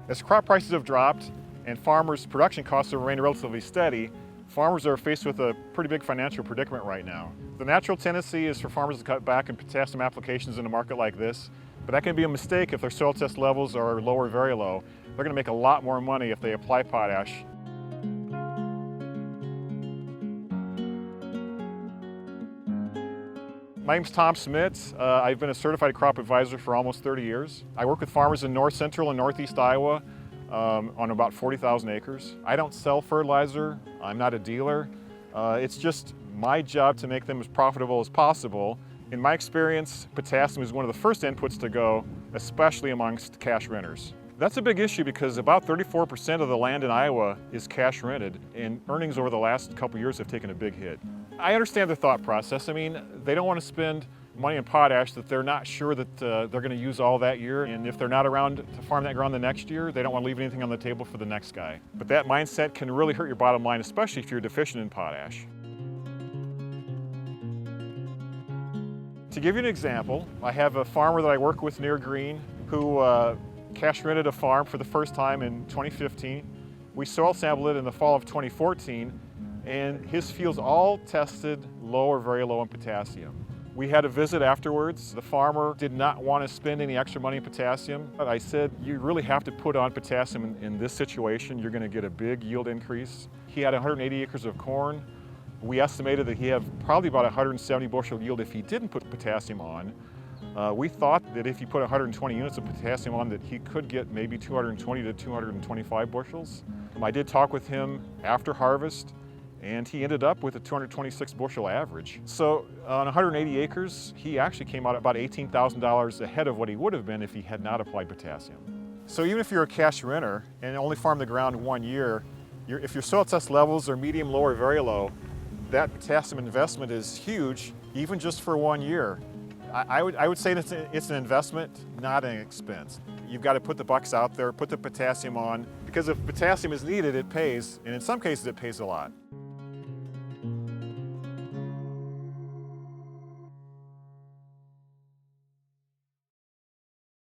As crop prices have dropped and farmers' production costs have remained relatively steady, farmers are faced with a pretty big financial predicament right now. The natural tendency is for farmers to cut back in potassium applications in a market like this, but that can be a mistake if their soil test levels are low or very low. They're going to make a lot more money if they apply potash. My name's Smidt. I've been a certified crop advisor for almost 30 years. I work with farmers in north central and northeast Iowa on about 40,000 acres. I don't sell fertilizer. I'm not a dealer. It's just my job to make them as profitable as possible. In my experience, potassium is one of the first inputs to go, especially amongst cash renters. That's a big issue because about 34% of the land in Iowa is cash rented, and earnings over the last couple years have taken a big hit. I understand the thought process. I mean, they don't want to spend money on potash that they're not sure that they're going to use all that year, and if they're not around to farm that ground the next year, they don't want to leave anything on the table for the next guy. But that mindset can really hurt your bottom line, especially if you're deficient in potash. To give you an example, I have a farmer that I work with near Green who cash rented a farm for the first time in 2015. We soil sampled it in the fall of 2014, and his fields all tested low or very low in potassium. We had a visit afterwards. The farmer did not want to spend any extra money in potassium. I said, you really have to put on potassium in this situation. You're going to get a big yield increase. He had 180 acres of corn. We estimated that he had probably about 170 bushel yield if he didn't put potassium on. We thought that if he put 120 units of potassium on, that he could get maybe 220 to 225 bushels. I did talk with him after harvest, and he ended up with a 226 bushel average. So on 180 acres, he actually came out about $18,000 ahead of what he would have been if he had not applied potassium. So even if you're a cash renter and only farm the ground 1 year, if your soil test levels are medium, low, or very low, that potassium investment is huge, even just for 1 year. I would say that it's an investment, not an expense. You've got to put the bucks out there, put the potassium on, because if potassium is needed, it pays, and in some cases it pays a lot.